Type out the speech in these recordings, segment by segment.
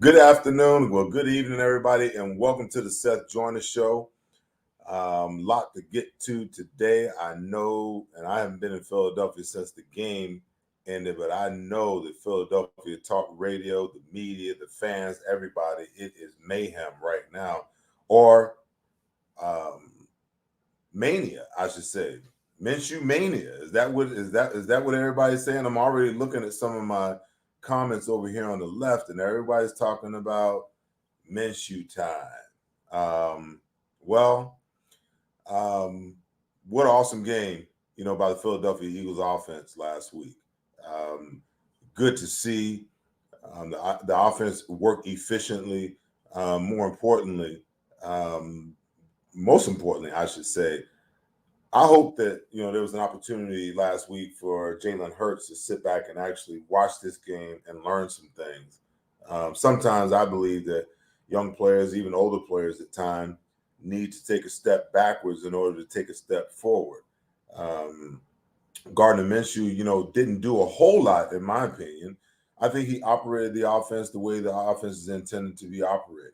Good afternoon, well, good evening, everybody, and welcome to the Seth Joyner Show. Lot to get to today. I know, and I haven't been in Philadelphia since the game ended, but I know that Philadelphia talk radio, the media, the fans, everybody, it is mayhem right now, or mania, I should say. Minshew mania. Is that what everybody's saying? I'm already looking at some of my comments over here on the left, and everybody's talking about Minshew time. What an awesome game, by the Philadelphia Eagles offense last week. Good to see the offense work efficiently. Most importantly, I should say, I hope that, there was an opportunity last week for Jalen Hurts to sit back and actually watch this game and learn some things. Sometimes I believe that young players, even older players at times, need to take a step backwards in order to take a step forward. Gardner Minshew, didn't do a whole lot, in my opinion. I think he operated the offense the way the offense is intended to be operated.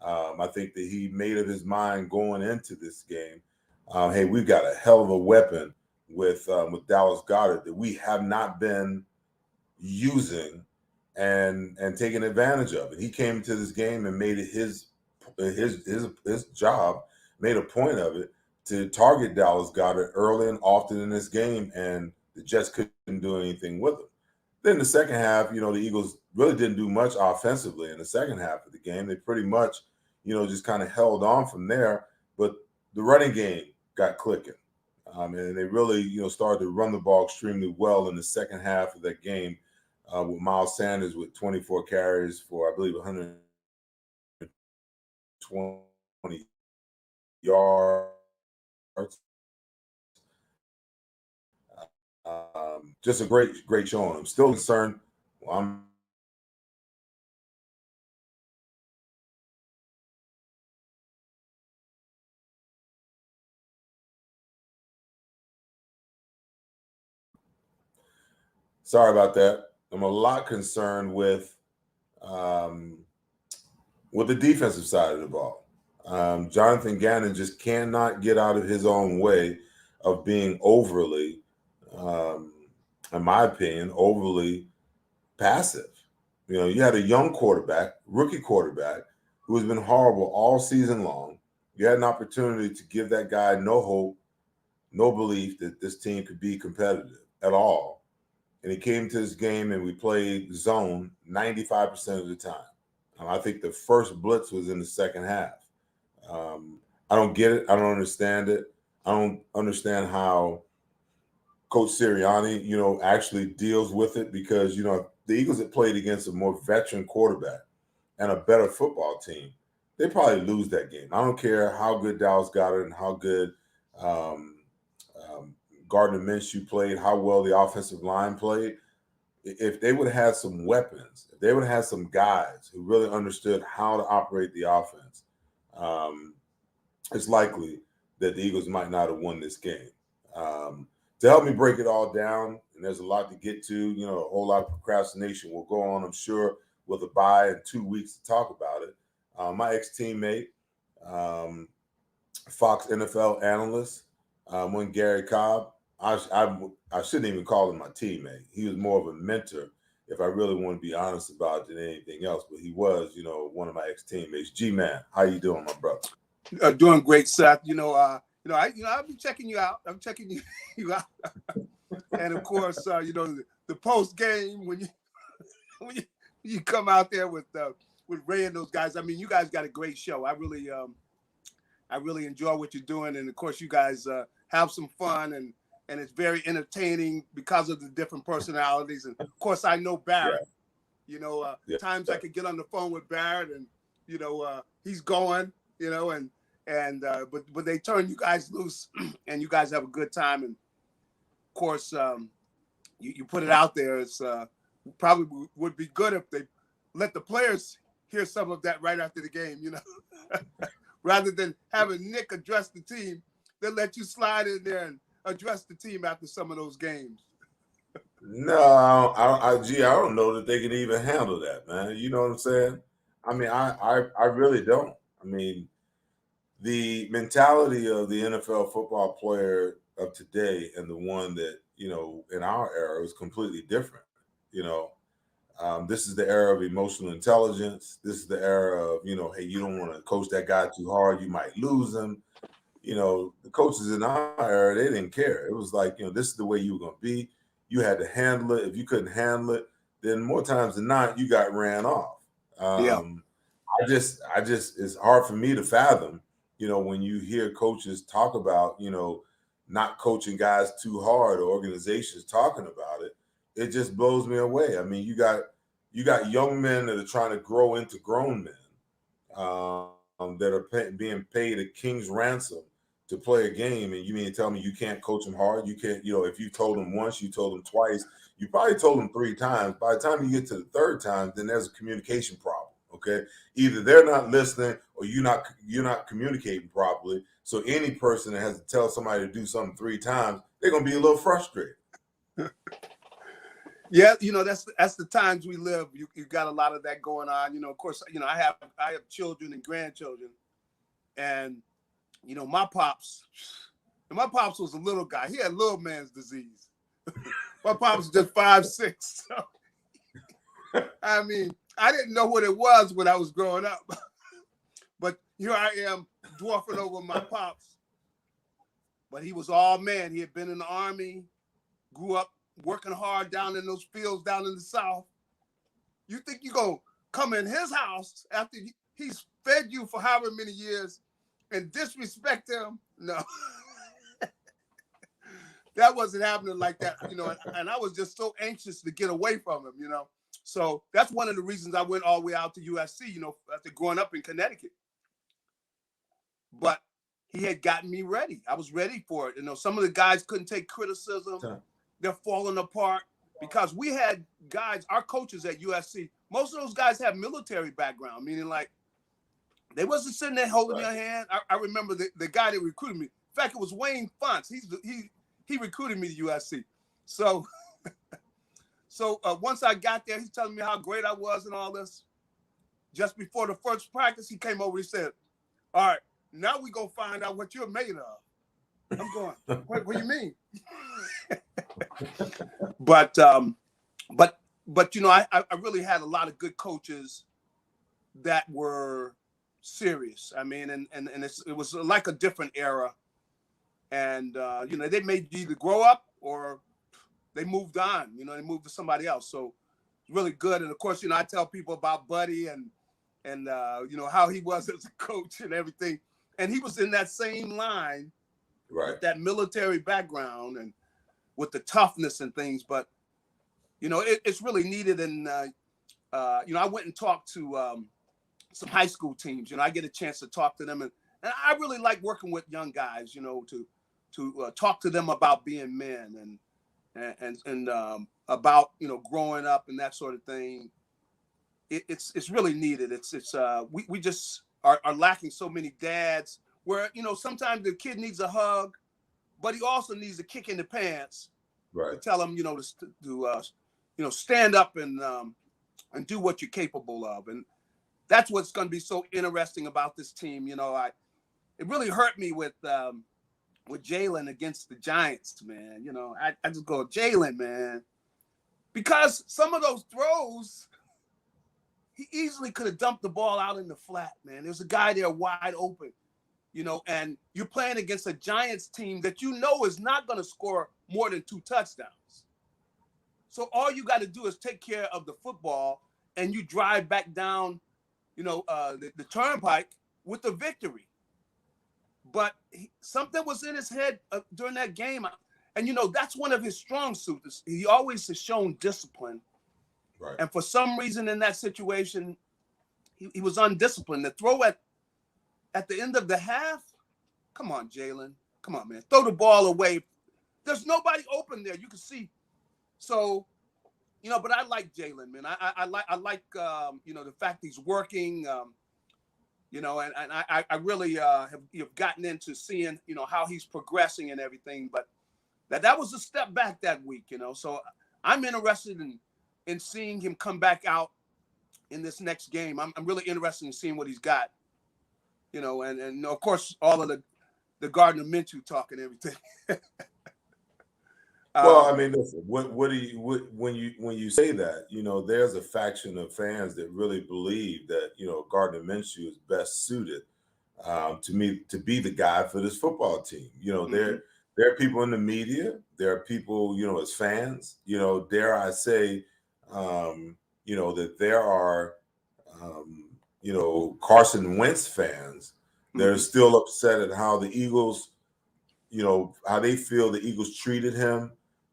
I think that he made up his mind going into this game. Hey, we've got a hell of a weapon with Dallas Goedert that we have not been using and taking advantage of it. He came into this game and made it his job, made a point of it to target Dallas Goedert early and often in this game, and the Jets couldn't do anything with him. Then the second half, the Eagles really didn't do much offensively in the second half of the game. They pretty much, just kind of held on from there. But the running game got clicking. And they really, started to run the ball extremely well in the second half of that game with Miles Sanders with 24 carries for, I believe, 120 yards. Just a great showing. I'm still concerned. Sorry about that. I'm a lot concerned with the defensive side of the ball. Jonathan Gannon just cannot get out of his own way of being overly, in my opinion, overly passive. You had a young quarterback, rookie quarterback, who has been horrible all season long. You had an opportunity to give that guy no hope, no belief that this team could be competitive at all. And he came to this game and we played zone 95% of the time. I think the first blitz was in the second half. I don't get it. I don't understand it. I don't understand how Coach Sirianni, actually deals with it because, the Eagles had played against a more veteran quarterback and a better football team, they probably lose that game. I don't care how good Dallas Goedert and how good Gardner Minshew played, how well the offensive line played. If they would have had some weapons, if they would have had some guys who really understood how to operate the offense, it's likely that the Eagles might not have won this game. To help me break it all down, and there's a lot to get to, a whole lot of procrastination will go on, I'm sure, with a bye in 2 weeks to talk about it. My ex-teammate, Fox NFL analyst, when Garry Cobb, I shouldn't even call him my teammate. He was more of a mentor, if I really want to be honest about it, than anything else. But he was, one of my ex-teammates. G-Man, how you doing, my brother? Doing great, Seth. I'll be checking you out. I'm checking you out. And of course, the post game when you come out there with Ray and those guys. I mean, you guys got a great show. I really enjoy what you're doing, and of course, you guys have some fun and it's very entertaining because of the different personalities. And of course, I know Barrett. You know, times I could get on the phone with Barrett, and you know, he's going. You know, but they turn you guys loose, and you guys have a good time. And of course, you put it out there. It's probably would be good if they let the players hear some of that right after the game. You know, rather than having Nick address the team, they'll let you slide in there and address the team after some of those games. No, I don't know that they can even handle that, man. You know what I'm saying? I mean, I really don't. I mean, the mentality of the NFL football player of today and the one that, you know, in our era was completely different. You know, this is the era of emotional intelligence. This is the era of, you know, hey, you don't want to coach that guy too hard. You might lose him. You know, the coaches in our era, they didn't care. It was like, you know, this is the way you were going to be. You had to handle it. If you couldn't handle it, then more times than not, you got ran off. Yeah. I just, it's hard for me to fathom, you know, when you hear coaches talk about, you know, not coaching guys too hard or organizations talking about it. It just blows me away. I mean, you got young men that are trying to grow into grown men that are being paid a king's ransom to play a game, and you mean to tell me you can't coach them hard? You can't, you know, if you told them once, you told them twice, you probably told them 3 times. By the time you get to the 3rd time, then there's a communication problem. Okay, either they're not listening or you're not communicating properly. So any person that has to tell somebody to do something 3 times, they're gonna be a little frustrated. Yeah, you know, that's the times we live. You got a lot of that going on. You know, of course, you know, I have children and grandchildren, and you know, my pops was a little guy. He had little man's disease. My pops was just 5'6". So, I mean, I didn't know what it was when I was growing up, but here I am dwarfing over my pops. But he was all man. He had been in the Army, grew up working hard down in those fields down in the South. You think you're going to come in his house after he's fed you for however many years and disrespect him? No. That wasn't happening like that, you know, and I was just so anxious to get away from him, you know. So that's one of the reasons I went all the way out to USC, you know, after growing up in Connecticut. But he had gotten me ready. I was ready for it. You know, some of the guys couldn't take criticism. They're falling apart because we had guys, our coaches at USC, most of those guys have military background, meaning like they wasn't sitting there holding your hand. I remember the guy that recruited me. In fact, it was Wayne Funtz. He recruited me to USC. So, once I got there, he's telling me how great I was and all this. Just before the first practice, he came over. He said, "All right, now we're gonna find out what you're made of." I'm going, what do you mean? But you know, I really had a lot of good coaches that were serious. I mean, and it was like a different era. And you know, they made you either grow up or they moved on. You know, they moved to somebody else. So it's really good. And of course, you know, I tell people about Buddy and you know, how he was as a coach and everything. And he was in that same line, right, with that military background and with the toughness and things. But you know, it's really needed. And you know, I went and talked to some high school teams. You know, I get a chance to talk to them, and I really like working with young guys. You know, to talk to them about being men and about, you know, growing up and that sort of thing. It's really needed. We just are lacking so many dads where, you know, sometimes the kid needs a hug, but he also needs a kick in the pants, right, to tell him, you know, to you know, stand up and do what you're capable of. And that's what's going to be so interesting about this team. You know, it really hurt me with Jalen against the Giants, man. You know, I just go, Jalen, man, because some of those throws, he easily could have dumped the ball out in the flat, man. There's a guy there wide open, you know, and you're playing against a Giants team that you know is not going to score more than 2 touchdowns. So all you got to do is take care of the football, and you drive back down, you know, the turnpike with the victory. But something was in his head during that game. And, that's one of his strong suits. He always has shown discipline. Right. And for some reason in that situation, he was undisciplined. The throw at the end of the half, come on, Jalen. Come on, man. Throw the ball away. There's nobody open there. You can see. So, but I like Jalen, man. I like the fact he's working, and I really have gotten into seeing, how he's progressing and everything. But that was a step back that week, So I'm interested in seeing him come back out in this next game. I'm really interested in seeing what he's got, and of course all of the Gardner Minshew talk and everything. Well, I mean, listen. What do you when you say that? There's a faction of fans that really believe that Gardner Minshew is best suited to be the guy for this football team. There are people in the media. There are people as fans. Dare I say, that there are Carson Wentz fans that are still upset at how the Eagles, how they feel the Eagles treated him.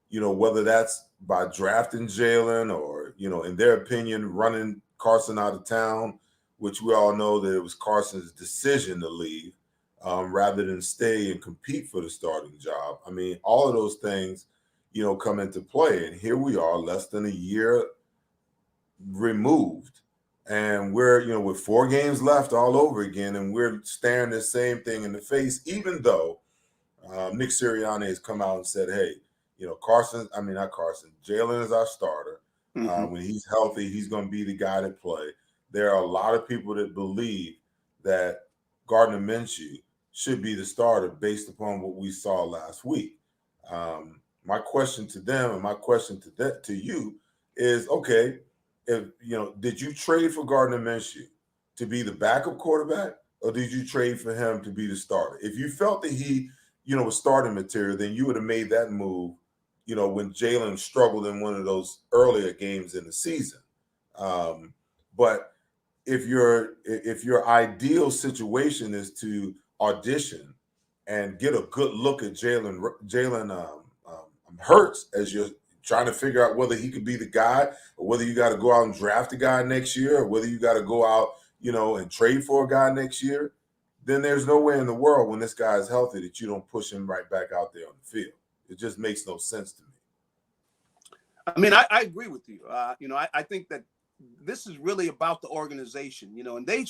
Whether that's by drafting Jalen or, in their opinion, running Carson out of town, which we all know that it was Carson's decision to leave rather than stay and compete for the starting job. I mean, all of those things, come into play. And here we are less than a year removed. And we're, with 4 games left all over again, and we're staring the same thing in the face, even though Nick Sirianni has come out and said, hey, Jalen is our starter. When he's healthy, he's going to be the guy to play. There are a lot of people that believe that Gardner Minshew should be the starter based upon what we saw last week. My question to them and my question to you is, okay, did you trade for Gardner Minshew to be the backup quarterback, or did you trade for him to be the starter? If you felt that he, was starting material, then you would have made that move, when Jalen struggled in one of those earlier games in the season. But if your ideal situation is to audition and get a good look at Jalen Hurts as you're trying to figure out whether he could be the guy, or whether you got to go out and draft a guy next year, or whether you got to go out, and trade for a guy next year, then there's no way in the world when this guy is healthy that you don't push him right back out there on the field. It just makes no sense to me. I mean, I agree with you. I think that this is really about the organization, and they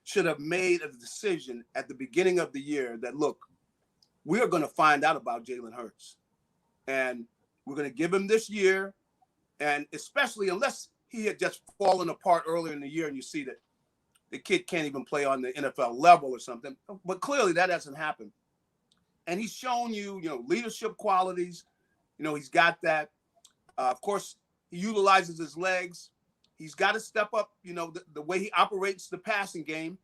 should have made a decision at the beginning of the year that, look, we are going to find out about Jalen Hurts, and we're going to give him this year. And especially unless he had just fallen apart earlier in the year and you see that the kid can't even play on the NFL level or something. But clearly that hasn't happened. And he's shown you, leadership qualities. He's got that. Of course, he utilizes his legs. He's got to step up, the way he operates the passing game.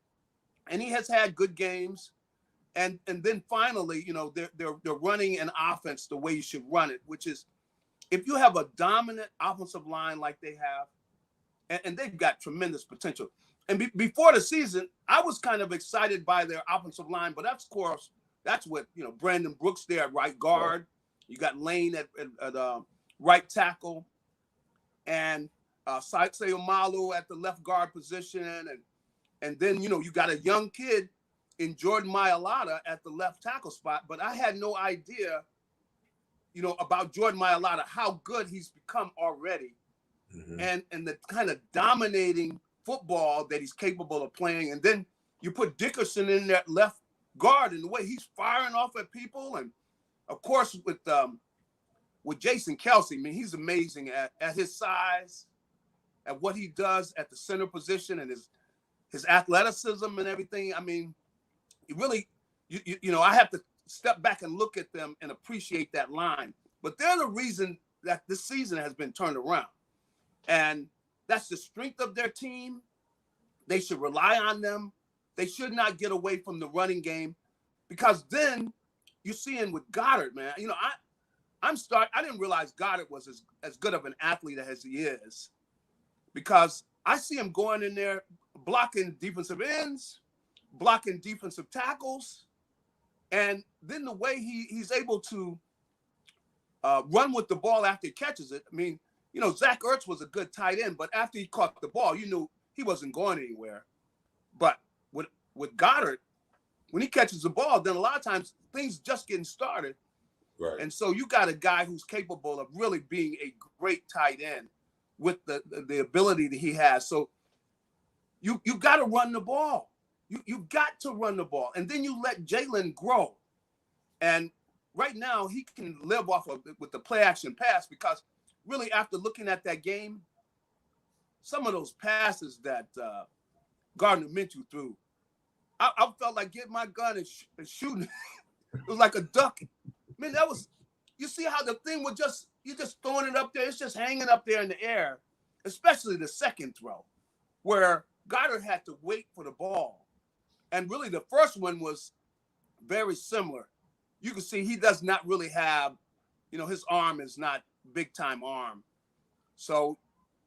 And he has had good games. And then finally, they're running an offense the way you should run it, which is if you have a dominant offensive line like they have, and they've got tremendous potential. And before the season, I was kind of excited by their offensive line, but of course, that's what, Brandon Brooks there at right guard. You got Lane at right tackle, and Sayumalu at the left guard position. And then, you got a young kid in Jordan Mailata at the left tackle spot. But I had no idea, about Jordan Mailata, how good he's become already, and the kind of dominating football that he's capable of playing. And then you put Dickerson in that left guard, and the way he's firing off at people. And of course, with Jason Kelce, I mean, he's amazing at his size, at what he does at the center position, and his athleticism and everything. I mean, you really, I have to step back and look at them and appreciate that line. But they're the reason that this season has been turned around. And that's the strength of their team. They should rely on them. They should not get away from the running game, because then you're seeing with Goddard, man, I didn't realize Goddard was as good of an athlete as he is, because I see him going in there blocking defensive ends, blocking defensive tackles. And then the way he's able to run with the ball after he catches it. I mean, you know, Zach Ertz was a good tight end, but after he caught the ball, you knew he wasn't going anywhere. But with Goddard, when he catches the ball, then a lot of times things just getting started. Right. And so you got a guy who's capable of really being a great tight end with the ability that he has. So you got to run the ball. You got to run the ball. And then you let Jalen grow. And right now he can live off of with the play action pass, because really after looking at that game, some of those passes that Gardner Minshew threw, I felt like getting my gun and shooting. It was like a duck. Man, that was, you see how the thing was you're just throwing it up there. It's just hanging up there in the air, especially the second throw, where Goddard had to wait for the ball. And really the first one was very similar. You can see he does not really have, his arm is not big time arm. So,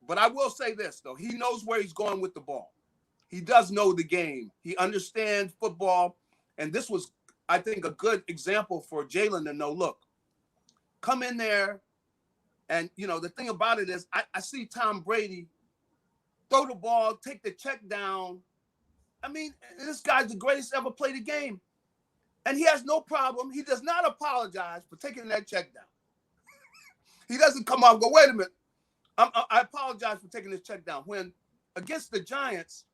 but I will say this though, he knows where he's going with the ball. He does know the game. He understands football. And this was, I think, a good example for Jalen to know, look, come in there. And, the thing about it is I see Tom Brady throw the ball, take the check down. I mean, this guy's the greatest ever played the game. And he has no problem. He does not apologize for taking that check down. He doesn't come out and go, wait a minute. I apologize for taking this check down. When against the Giants,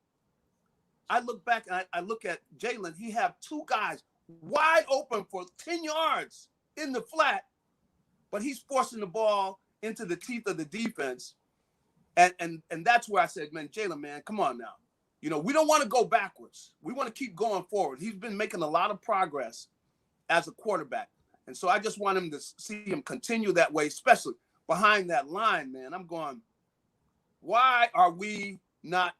I look back and I look at Jalen. He have two guys wide open for 10 yards in the flat, but he's forcing the ball into the teeth of the defense. And that's where I said, man, Jalen, man, come on now. We don't want to go backwards. We want to keep going forward. He's been making a lot of progress as a quarterback. And so I just want him to see him continue that way, especially behind that line, man. I'm going, why are we not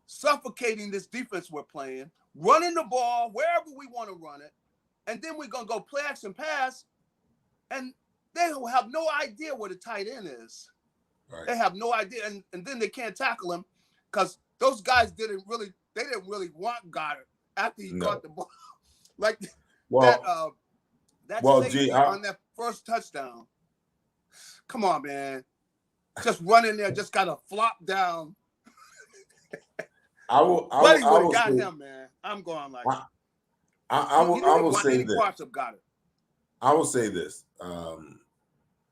suffocating this defense we're playing, running the ball wherever we want to run it, and then we're going to go play action pass, and they have no idea what a tight end is. Right. They have no idea, and then they can't tackle him because those guys didn't really want Goddard after he caught the ball. Like on that first touchdown. Come on, man. Just run in there, just got to flop down. I will got him, man. I'm going like I will say any this. Parts of Goddard. I will say this. I'm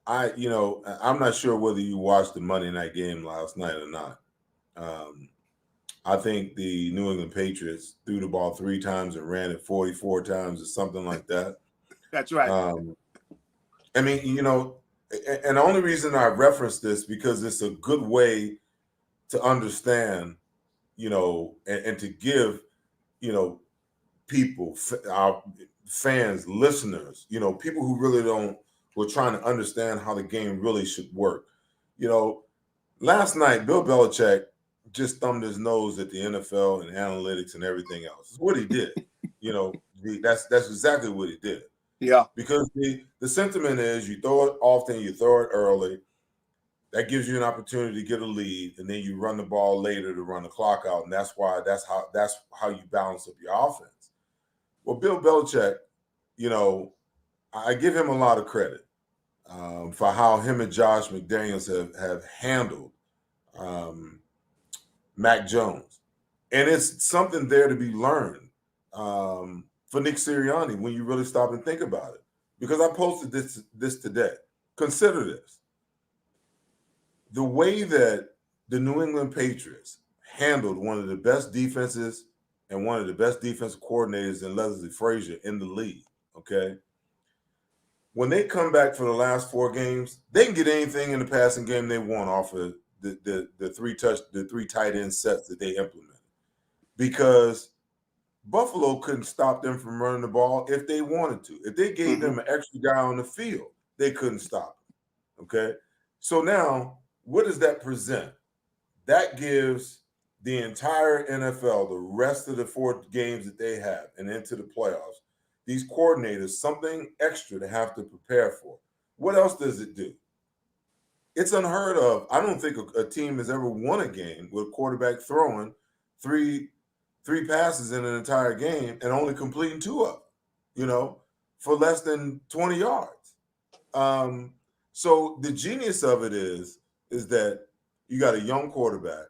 not sure whether you watched the Monday night game last night or not. I think the New England Patriots threw the ball 3 times and ran it 44 times or something like that. That's right. I mean, and the only reason I reference this because it's a good way to understand, and to give, people, our fans, listeners, people who really we're trying to understand how the game really should work. Last night, Bill Belichick just thumbed his nose at the NFL and analytics and everything else. It's what he did. That's exactly what he did. Yeah. Because the sentiment is you throw it often, you throw it early. That gives you an opportunity to get a lead, and then you run the ball later to run the clock out, and that's how you balance up your offense. Well, Bill Belichick, I give him a lot of credit for how him and Josh McDaniels have handled Mac Jones, and it's something there to be learned for Nick Sirianni when you really stop and think about it. Because I posted this today. Consider this. The way that the New England Patriots handled one of the best defenses and one of the best defensive coordinators in Leslie Frazier in the league, okay? When they come back for the last 4 games, they can get anything in the passing game they want off of the 3 tight end sets that they implemented. Because Buffalo couldn't stop them from running the ball if they wanted to. If they gave them an extra guy on the field, they couldn't stop them, okay? So now, what does that present? That gives the entire NFL, the rest of the 4 games that they have and into the playoffs, these coordinators something extra to have to prepare for. What else does it do? It's unheard of. I don't think a team has ever won a game with a quarterback throwing three passes in an entire game and only completing 2 of them, for less than 20 yards. So the genius of it is that you got a young quarterback.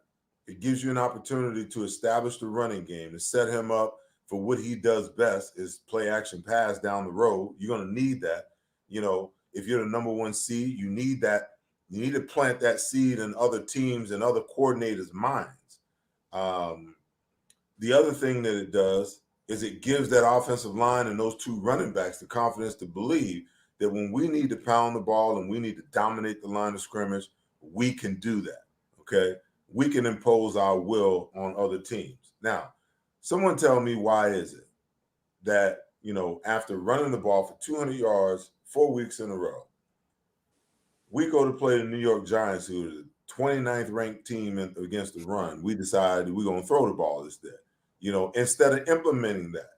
It gives you an opportunity to establish the running game, to set him up for what he does best is play action pass down the road. You're going to need that. If you're the number one seed, you need that. You need to plant that seed in other teams and other coordinators' minds. The other thing that it does is it gives that offensive line and those two running backs the confidence to believe that when we need to pound the ball and we need to dominate the line of scrimmage, we can do that, okay? We can impose our will on other teams. Now, someone tell me, why is it that, after running the ball for 200 yards 4 weeks in a row, we go to play the New York Giants, who are the 29th ranked team against the run, we decided we're going to throw the ball instead, instead of implementing that.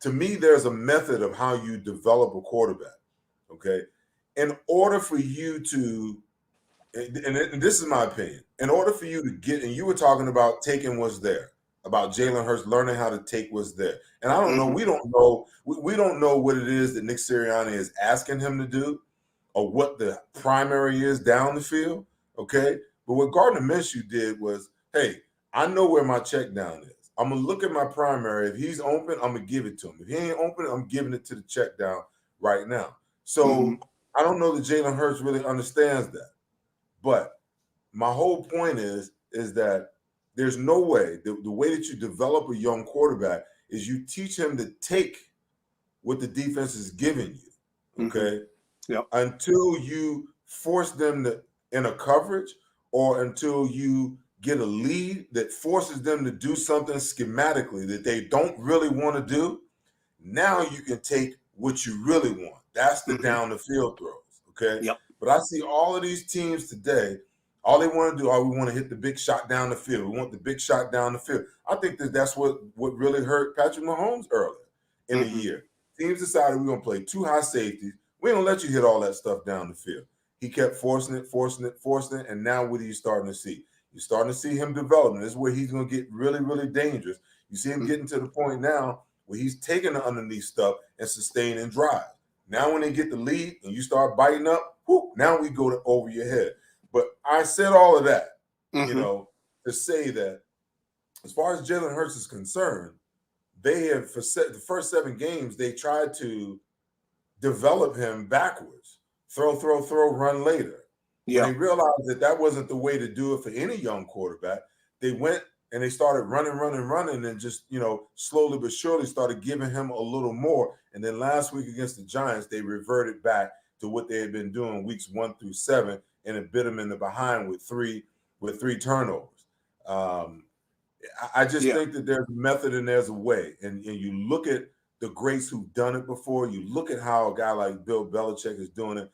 To me, there's a method of how you develop a quarterback, okay? In order for you to, and this is my opinion, in order for you to get, and you were talking about taking what's there, about Jalen Hurts learning how to take what's there. And I don't know, we don't know what it is that Nick Sirianni is asking him to do or what the primary is down the field, okay? But what Gardner Minshew did was, hey, I know where my check down is. I'm going to look at my primary. If he's open, I'm going to give it to him. If he ain't open, I'm giving it to the check down right now. So I don't know that Jalen Hurts really understands that. But my whole point is that there's no way, the way that you develop a young quarterback is you teach him to take what the defense is giving you, okay? Yep. Until you force them to in a coverage or until you get a lead that forces them to do something schematically that they don't really want to do. Now you can take what you really want. That's the down the field throws, okay? Yep. But I see all of these teams today, all they want to do, we want to hit the big shot down the field. We want the big shot down the field. I think that's what really hurt Patrick Mahomes earlier in the year. Teams decided we're going to play two high safeties. We don't let you hit all that stuff down the field. He kept forcing it, and now what are you starting to see? You're starting to see him developing. This is where he's going to get really, really dangerous. You see him getting to the point now where he's taking the underneath stuff and sustaining drive. Now when they get the lead and you start biting up, now we go over your head. But I said all of that, to say that as far as Jalen Hurts is concerned, they have, for the first 7 games, they tried to develop him backwards. Throw, run later. Yeah. When they realized that wasn't the way to do it for any young quarterback, they went and they started running, and just, slowly but surely started giving him a little more. And then last week against the Giants, they reverted back to what they had been doing weeks 1 through 7, and it bit them in the behind with three turnovers. I just think that there's a method and there's a way. And you look at the greats who've done it before. You look at how a guy like Bill Belichick is doing it.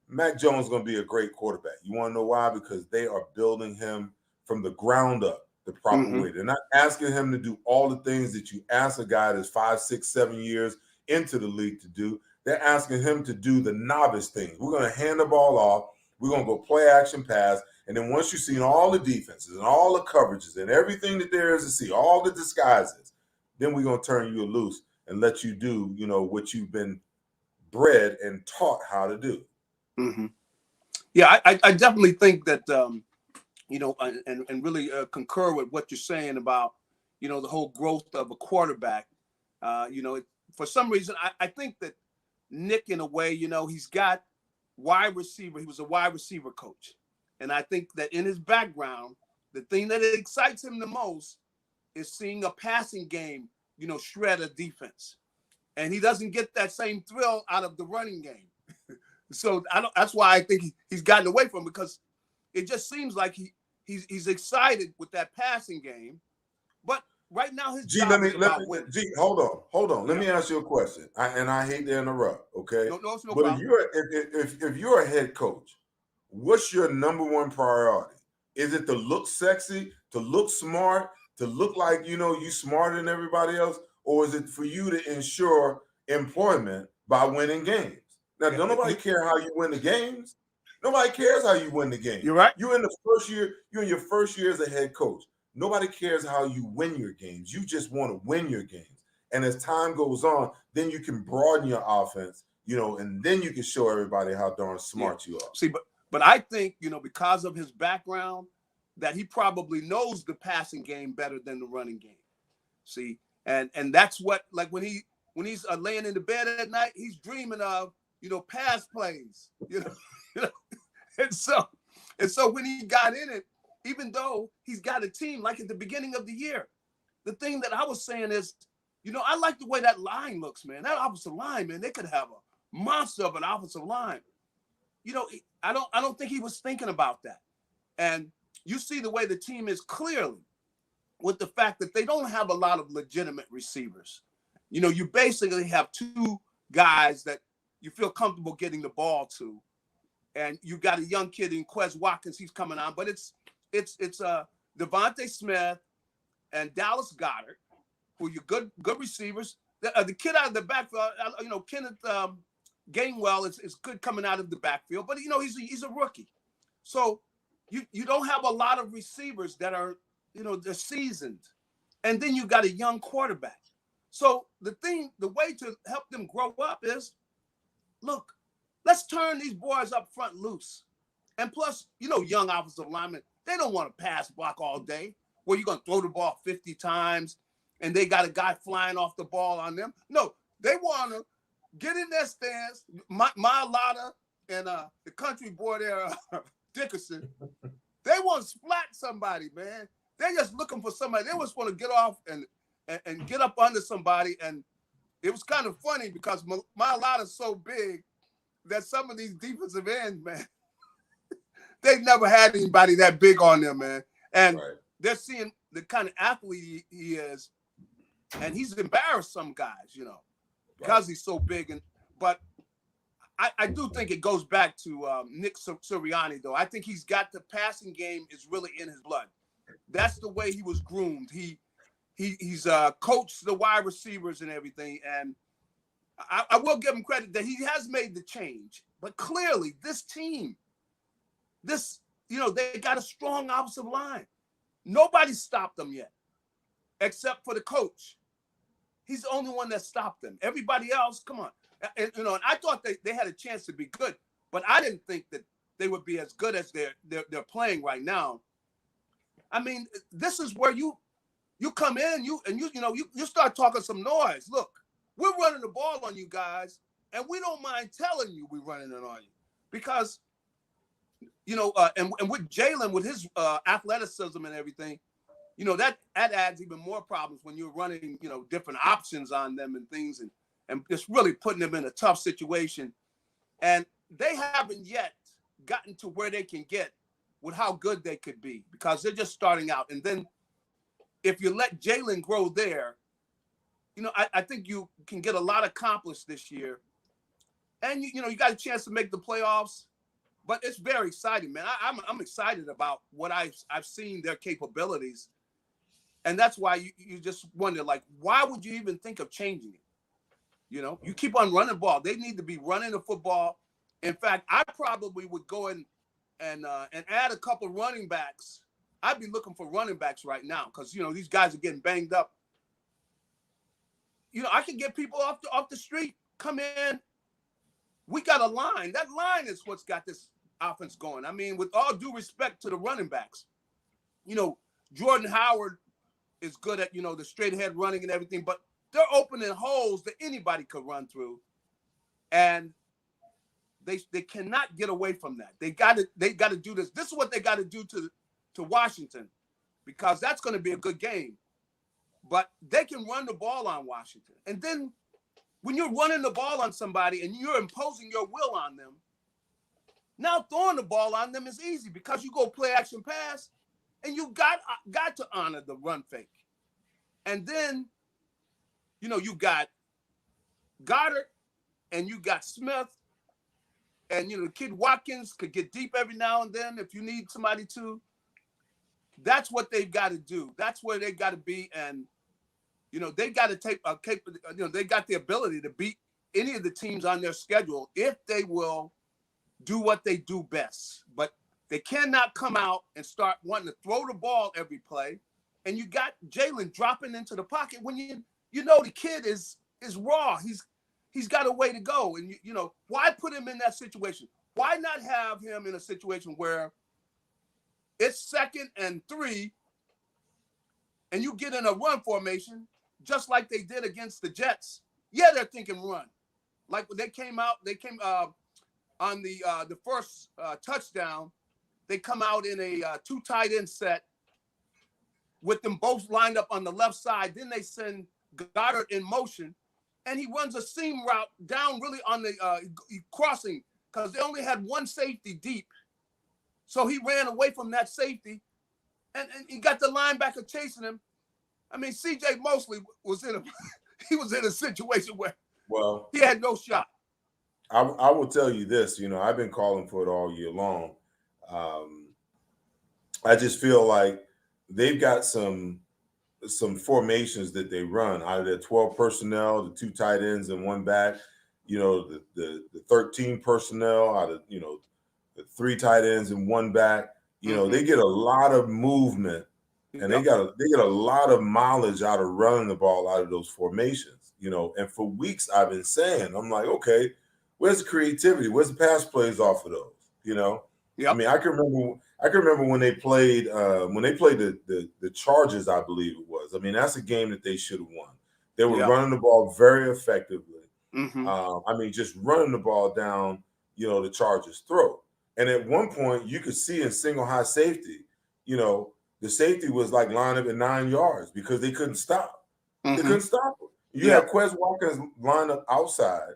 Mac Jones is going to be a great quarterback. You want to know why? Because they are building him from the ground up the proper way. They're not asking him to do all the things that you ask a guy that's 5, 6, 7 years into the league to do. They're asking him to do the novice things. We're going to hand the ball off. We're going to go play action pass. And then once you've seen all the defenses and all the coverages and everything that there is to see, all the disguises, then we're going to turn you loose and let you do, what you've been bred and taught how to do. Yeah, I definitely think that, and really concur with what you're saying about, the whole growth of a quarterback. For some reason, I think that Nick, in a way, he's got wide receiver. He was a wide receiver coach. And I think that in his background, the thing that excites him the most is seeing a passing game, shred a defense. And he doesn't get that same thrill out of the running game. So that's why I think he's gotten away from it, because it just seems like he's excited with that passing game. But right now his job is about winning. Hold on. Let me ask you a question. I hate to interrupt, okay? No problem. If you're a head coach, what's your number one priority? Is it to look sexy, to look smart, to look like you smarter than everybody else, or is it for you to ensure employment by winning games? Now, don't nobody care how you win the games. Nobody cares how you win the game. You're right. You're in your first year as a head coach. Nobody cares how you win your games. You just want to win your games. And as time goes on, then you can broaden your offense and then you can show everybody how darn smart you are. See, but I think, because of his background, that he probably knows the passing game better than the running game. See, and that's what, like, when he's laying in the bed at night, he's dreaming of, pass plays, and so when he got in it, even though he's got a team like at the beginning of the year, the thing that I was saying is, I like the way that line looks, man. That offensive line, man, they could have a monster of an offensive line. I don't think he was thinking about that. And you see the way the team is clearly with the fact that they don't have a lot of legitimate receivers. You basically have two guys that you feel comfortable getting the ball to. And you got a young kid in Quez Watkins, he's coming on, but it's Devontae Smith and Dallas Goedert, who are your good receivers. The kid out of the backfield, Kenneth Gainwell is good coming out of the backfield, but he's a rookie. So you don't have a lot of receivers that are, they're seasoned. And then you got a young quarterback. So the way to help them grow up is, look, let's turn these boys up front loose. And plus, young offensive linemen, they don't want to pass block all day where you're going to throw the ball 50 times and they got a guy flying off the ball on them. No, they want to get in their stance. Mailata and the country boy there, Dickerson, they want to splat somebody, man. They're just looking for somebody. They just want to get off and get up under somebody. And it was kind of funny because Mailata's so big that some of these defensive ends, man, they've never had anybody that big on them, man. And they're seeing the kind of athlete he is, and he's embarrassed some guys, because he's so big. But I do think it goes back to Nick Sirianni, though. I think he's got the passing game is really in his blood. That's the way he was groomed. He's coached the wide receivers and everything, and I will give him credit that he has made the change. But clearly, this team, they got a strong offensive line. Nobody stopped them yet, except for the coach. He's the only one that stopped them. Everybody else, come on. And I thought they had a chance to be good, but I didn't think that they would be as good as they're playing right now. I mean, this is where you come in, you start talking some noise. Look, we're running the ball on you guys, and we don't mind telling you we're running it on you because, and with Jalen, with his athleticism and everything, that adds even more problems when you're running, different options on them and things and just really putting them in a tough situation. And they haven't yet gotten to where they can get with how good they could be because they're just starting out. And then if you let Jalen grow there, I think you can get a lot accomplished this year. And, you got a chance to make the playoffs. But it's very exciting, man. I'm excited about what I've seen their capabilities. And that's why you just wonder, like, why would you even think of changing it? You keep on running the ball. They need to be running the football. In fact, I probably would go and add a couple running backs. I'd be looking for running backs right now because, these guys are getting banged up. I can get people off the street, come in. We got a line. That line is what's got this offense going. I mean, with all due respect to the running backs, Jordan Howard is good at, the straight ahead running and everything, but they're opening holes that anybody could run through. And they cannot get away from that. They got to do this. This is what they got to do to Washington because that's going to be a good game. But they can run the ball on Washington. And then when you're running the ball on somebody and you're imposing your will on them, now throwing the ball on them is easy because you go play action pass and you got to honor the run fake. And then, you got Goddard and you got Smith and, the kid Watkins could get deep every now and then if you need somebody to. That's what they've got to do. That's where they got to be. And, they got to take they got the ability to beat any of the teams on their schedule if they will do what they do best. But they cannot come out and start wanting to throw the ball every play. And you got Jalen dropping into the pocket when the kid is raw. he's got a way to go. And, you know, why put him in that situation? Why not have him in a situation where it's 2nd and 3 and you get in a run formation just like they did against the Jets? Yeah, they're thinking run. Like when they came on the first touchdown, they come out in a 2 tight end set with them both lined up on the left side. Then they send Goddard in motion, and he runs a seam route down really on the crossing because they only had one safety deep. So he ran away from that safety, and he got the linebacker chasing him. I mean, C.J. Mosley was in a situation where he had no shot. I will tell you this, you know, I've been calling for it all year long. I just feel like they've got some formations that they run out of their 12 personnel, the 2 tight ends and 1 back, you know, the 13 personnel out of, you know, the 3 tight ends and 1 back. You know, they get a lot of movement, and they get a lot of mileage out of running the ball out of those formations, you know. And for weeks I've been saying, I'm like, okay, where's the creativity? Where's the pass plays off of those? You know, I mean, I can remember when they played the Chargers, I believe it was. I mean, that's a game that they should have won. They were running the ball very effectively. I mean, just running the ball down, you know, the Chargers' throat. And at one point, you could see in single high safety, you know, the safety was like lined up at 9 yards because they couldn't stop. They couldn't stop him. You had Quez Watkins lined up outside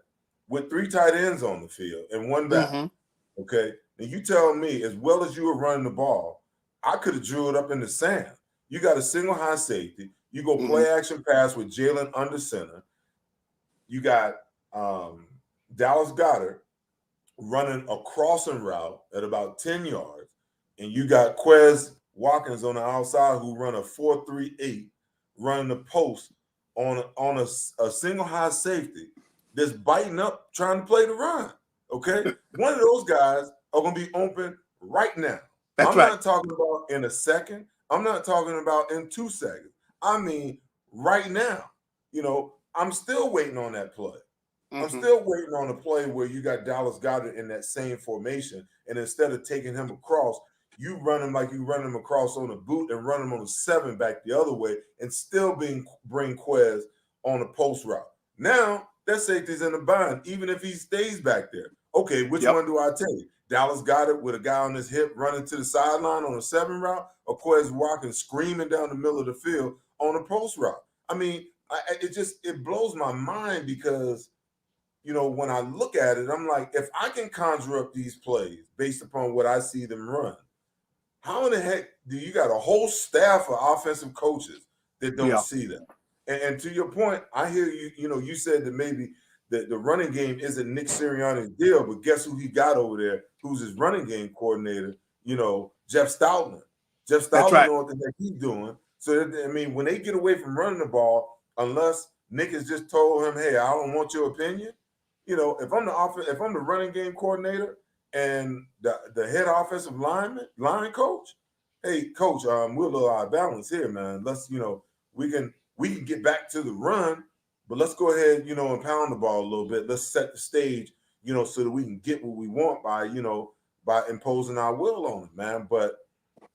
with 3 tight ends on the field and 1 back. Okay. And you tell me, as well as you were running the ball, I could have drew it up in the sand. You got a single high safety. You go play action pass with Jalen under center. You got Dallas Goedert running a crossing route at about 10 yards. And you got Quez Watkins on the outside who run a 4-3-8, running the post on a single high safety that's biting up trying to play the run. Okay? One of those guys are going to be open right now. I'm not talking about in a second. I'm not talking about in 2 seconds. I mean, right now. You know, I'm still waiting on that play. I'm still waiting on a play where you got Dallas Goedert in that same formation, and instead of taking him across, you run him like you run him across on a boot and run him on a 7 back the other way, and still bring Quez on a post route. Now that safety's in the bind, even if he stays back there. Okay, which one do I take? Dallas Goedert with a guy on his hip running to the sideline on a 7 route, or Quez Watkins screaming down the middle of the field on a post route? I mean, it blows my mind because, you know, when I look at it, I'm like, if I can conjure up these plays based upon what I see them run, how in the heck do you got a whole staff of offensive coaches that don't see that? And to your point, I hear you, you know, you said that maybe the running game isn't Nick Sirianni's deal, but guess who he got over there, who's his running game coordinator, you know, Jeff Stoutland. Jeff Stoutland knows what the heck he's doing. So, I mean, when they get away from running the ball, unless Nick has just told him, hey, I don't want your opinion, you know, if I'm the running game coordinator and the head offensive line coach, hey, coach, we're a little out of balance here, man. Let's, you know, we can get back to the run, but let's go ahead, you know, and pound the ball a little bit. Let's set the stage, you know, so that we can get what we want by, you know, by imposing our will on them, man. But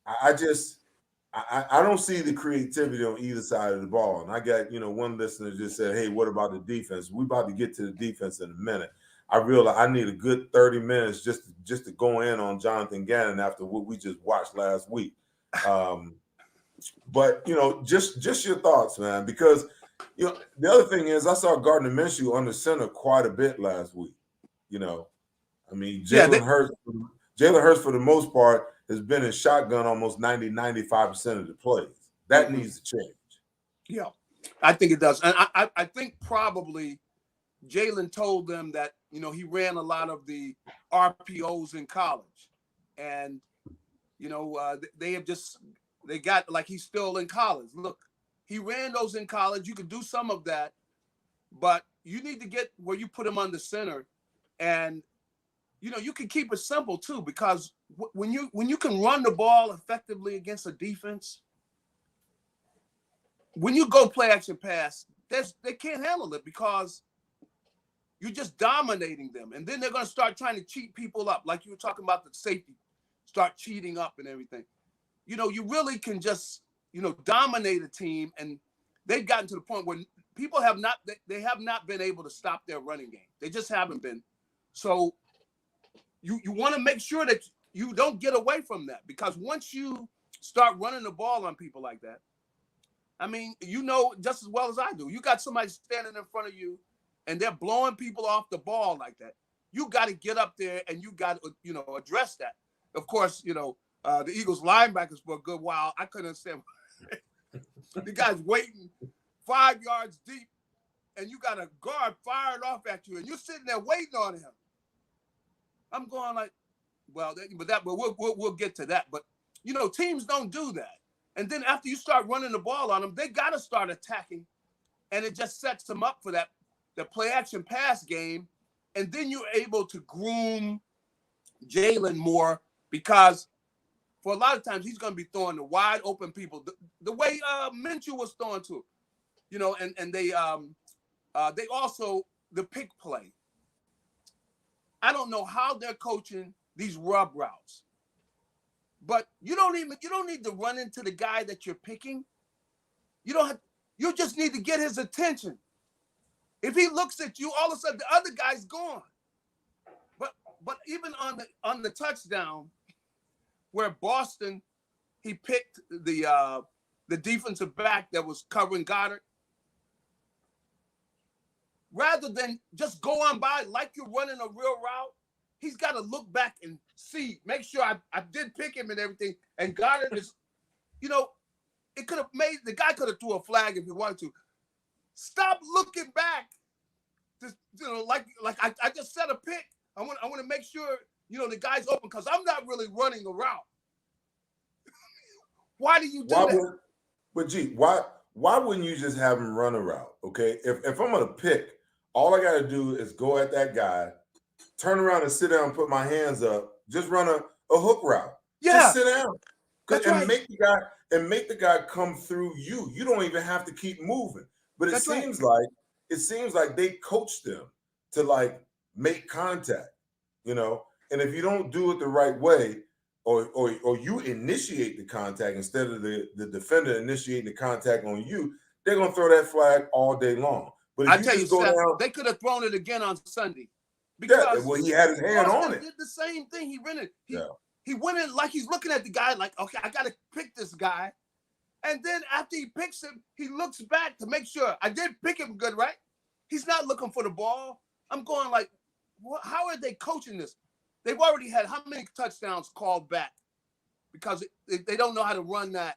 I don't see the creativity on either side of the ball. And I got, you know, one listener just said, hey, what about the defense? We're about to get to the defense in a minute. I realize I need a good 30 minutes just to go in on Jonathan Gannon after what we just watched last week. But, you know, just your thoughts, man, because, you know, the other thing is I saw Gardner Minshew under center quite a bit last week. You know, I mean, Jalen Hurts, for the most part, has been in shotgun almost 95% of the plays. That needs to change. Yeah, I think it does. And I think probably Jalen told them that, you know, he ran a lot of the RPOs in college. And, you know, they got like he's still in college. Look, he ran those in college. You could do some of that, but you need to get where you put him on the center. And, you know, you can keep it simple too, because when you can run the ball effectively against a defense, when you go play action pass, they can't handle it because you're just dominating them. And then they're going to start trying to cheat people up. Like you were talking about the safety, start cheating up and everything. You know, you really can just, you know, dominate a team. And they've gotten to the point where people have not been able to stop their running game. They just haven't been. So you want to make sure that you don't get away from that, because once you start running the ball on people like that, I mean, you know just as well as I do, you got somebody standing in front of you and they're blowing people off the ball like that. You got to get up there and you got to, you know, address that. Of course, you know, the Eagles linebackers for a good while, I couldn't understand. The guy's waiting 5 yards deep and you got a guard fired off at you and you're sitting there waiting on him. I'm going like, well, but we'll get to that. But, you know, teams don't do that. And then after you start running the ball on them, they got to start attacking. And it just sets them up for that play action pass game. And then you're able to groom Jalen more, because for a lot of times he's going to be throwing to wide open people the way Minshew was throwing to him. You know, and they also, the pick play. I don't know how they're coaching these rub routes, but you don't need to run into the guy that you're picking. You just need to get his attention. If he looks at you, all of a sudden the other guy's gone. But even on the touchdown where Boston, he picked the defensive back that was covering Goddard, rather than just go on by like you're running a real route, he's got to look back and see, make sure I did pick him and everything. And Goddard is, you know, it could have made, the guy could have threw a flag if he wanted to. Stop looking back. Just, you know, like I just set a pick. I want to make sure, you know, the guy's open, because I'm not really running a route. Why do you do that? But gee, why wouldn't you just have him run a route? Okay, if I'm gonna pick, all I got to do is go at that guy, turn around and sit down, and put my hands up, just run a hook route. Yeah, just sit down, that's and right. make the guy come through you. You don't even have to keep moving. But it seems like they coach them to like make contact, you know. And if you don't do it the right way, or you initiate the contact instead of the defender initiating the contact on you, they're gonna throw that flag all day long. But if I you tell just you, go Seth, down, they could have thrown it again on Sunday, because well, he had his hand on it. Did the same thing. He ran it. He went in like he's looking at the guy like, okay, I got to pick this guy. And then after he picks him, he looks back to make sure I did pick him good, right? He's not looking for the ball. I'm going like, how are they coaching this? They've already had how many touchdowns called back because they don't know how to run that.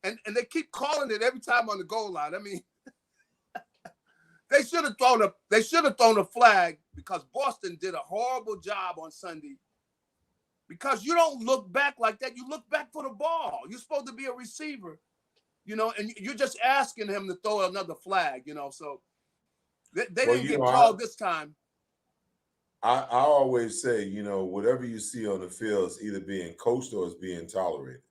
And they keep calling it every time on the goal line. I mean, they should have thrown a flag, because Boston did a horrible job on Sunday. Because you don't look back like that. You look back for the ball. You're supposed to be a receiver, you know, and you're just asking him to throw another flag, you know. So they didn't get called this time. I always say, you know, whatever you see on the field is either being coached or is being tolerated.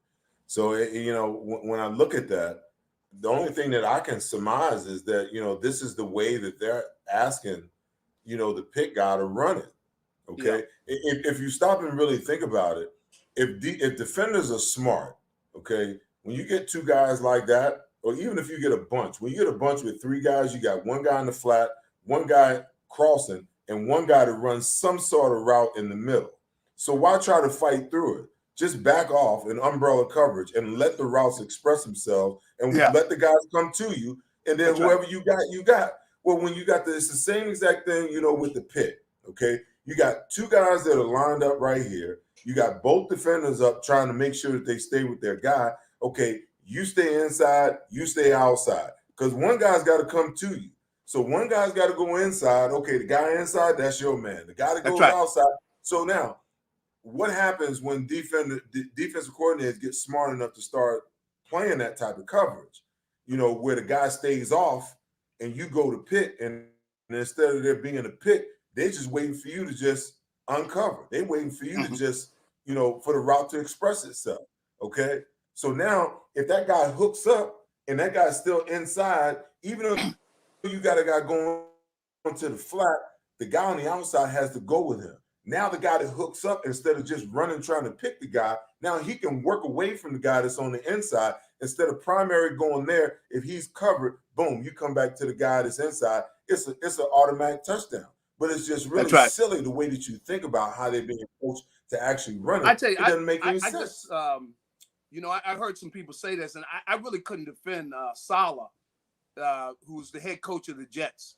So, you know, when I look at that, the only thing that I can surmise is that, you know, this is the way that they're asking, you know, the pick guy to run it. Okay. Yeah. If you stop and really think about it, if defenders are smart, okay, when you get two guys like that, or even if you get a bunch, when you get a bunch with three guys, you got one guy in the flat, one guy crossing, and one guy to run some sort of route in the middle. So why try to fight through it? Just back off in umbrella coverage and let the routes express themselves, and let the guys come to you. And then whoever you got. Well, when you got it's the same exact thing, you know, with the pick. Okay. You got two guys that are lined up right here. You got both defenders up trying to make sure that they stay with their guy. Okay. You stay inside, you stay outside. Because one guy's got to come to you. So one guy's got to go inside. Okay, the guy inside, that's your man. The guy that goes outside. So now, what happens when defensive coordinators get smart enough to start playing that type of coverage? You know, where the guy stays off and you go to pick, and instead of there being a pick, they're just waiting for you to just uncover. They're waiting for you to just, you know, for the route to express itself. Okay. So now, if that guy hooks up and that guy's still inside, even though you got a guy going to the flat, the guy on the outside has to go with him. Now the guy that hooks up, instead of just running trying to pick the guy, now he can work away from the guy that's on the inside. Instead of primary going there, if he's covered, boom, you come back to the guy that's inside. It's an automatic touchdown. But it's just really silly the way that you think about how they're being coached to actually run it. I tell you, it doesn't make any sense. Just, I heard some people say this, and I really couldn't defend Saleh, who's the head coach of the Jets.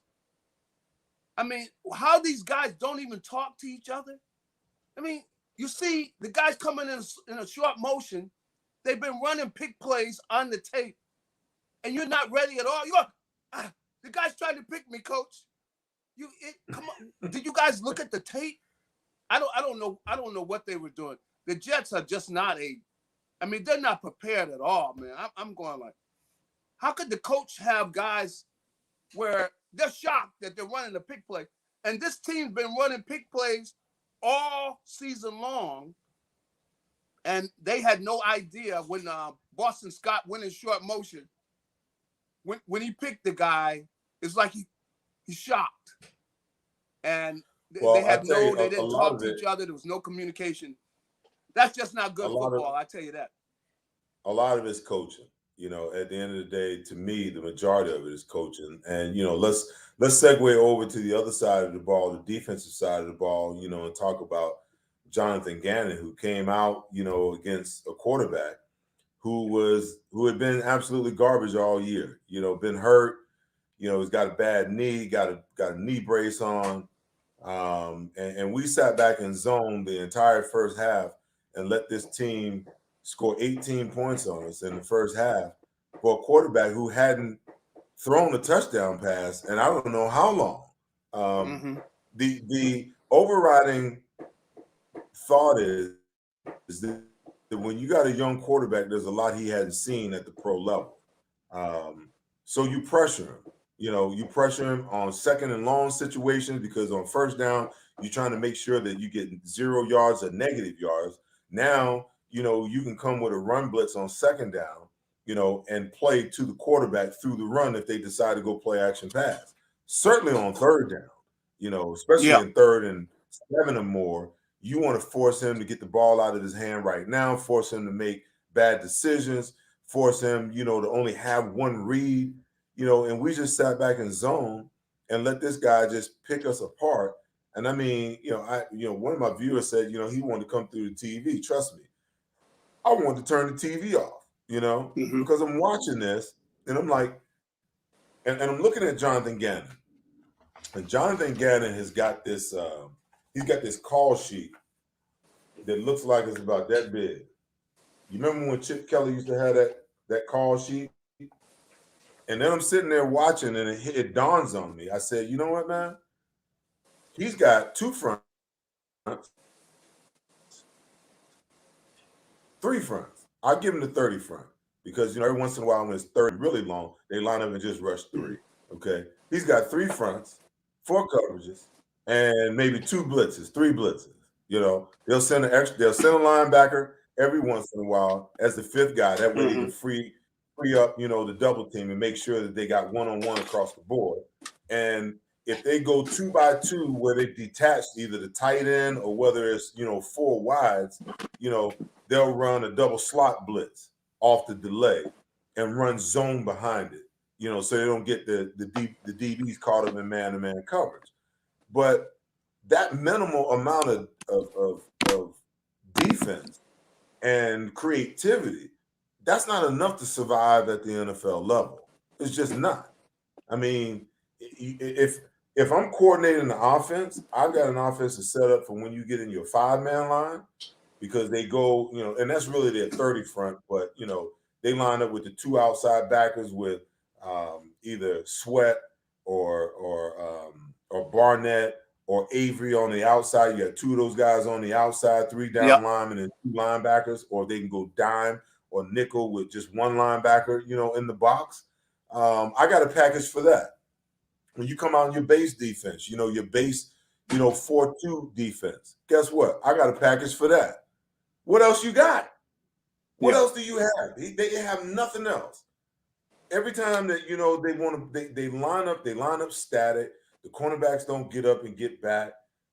I mean, how these guys don't even talk to each other? I mean, you see the guys coming in a short motion. They've been running pick plays on the tape, and you're not ready at all. You're the guy's trying to pick me, coach. Come on. Did you guys look at the tape? I don't know what they were doing. The Jets are just not they're not prepared at all, man. I'm going like, how could the coach have guys where they're shocked that they're running a pick play? And this team's been running pick plays all season long, and they had no idea when Boston Scott went in short motion. When he picked the guy, it's like he's shocked. And they didn't talk to each other. There was no communication. That's just not good football, I tell you that. A lot of it's coaching. At the end of the day, to me, the majority of it is coaching. And, let's segue over to the other side of the ball, the defensive side of the ball, and talk about Jonathan Gannon, who came out, against a quarterback who had been absolutely garbage all year, been hurt, he's got a bad knee, got a knee brace on. And we sat back in zone the entire first half and let this team score 18 points on us in the first half for a quarterback who hadn't thrown a touchdown pass, and I don't know how long. The overriding thought is that when you got a young quarterback, there's a lot he hadn't seen at the pro level. So you pressure him. You pressure him on second and long situations, because on first down, you're trying to make sure that you get 0 yards or negative yards. Now, you can come with a run blitz on second down, and play to the quarterback through the run if they decide to go play action pass. Certainly on third down, especially in 3rd and 7 or more, you want to force him to get the ball out of his hand right now, force him to make bad decisions, force him, to only have one read, and we just sat back in zone and let this guy just pick us apart. And I mean, one of my viewers said, he wanted to come through the TV. Trust me, I wanted to turn the TV off, because I'm watching this and I'm like, and I'm looking at Jonathan Gannon. And Jonathan Gannon has got this, he's got this call sheet that looks like it's about that big. You remember when Chip Kelly used to have that call sheet? And then I'm sitting there watching, and it dawns on me. I said, you know what, man? He's got 2 fronts, 3 fronts. I'll give him the 30 front, because, every once in a while when it's 30 really long, they line up and just rush 3. Okay. He's got 3 fronts, 4 coverages, and maybe 2 blitzes, 3 blitzes. They'll send a linebacker every once in a while as the 5th guy. That way they can free up, the double team and make sure that they got one-on-one across the board. And if they go 2 by 2 where they detach either the tight end or whether it's, 4 wides, they'll run a double slot blitz off the delay and run zone behind it, so they don't get the DBs caught up in man-to-man coverage. But that minimal amount of defense and creativity, that's not enough to survive at the NFL level. It's just not. I mean, if I'm coordinating the offense, I've got an offense that's set up for when you get in your 5-man line, because they go, and that's really their 30 front, but, they line up with the 2 outside backers with either Sweat or Barnett or Avery on the outside. You got 2 of those guys on the outside, 3 down linemen and 2 linebackers, or they can go dime or nickel with just 1 linebacker, in the box. I got a package for that. When you come out on your base defense, your base, 4-2 defense, guess what? I got a package for that. What else you got? What else do you have? They have nothing else. Every time that, they line up static. The cornerbacks don't get up and get back.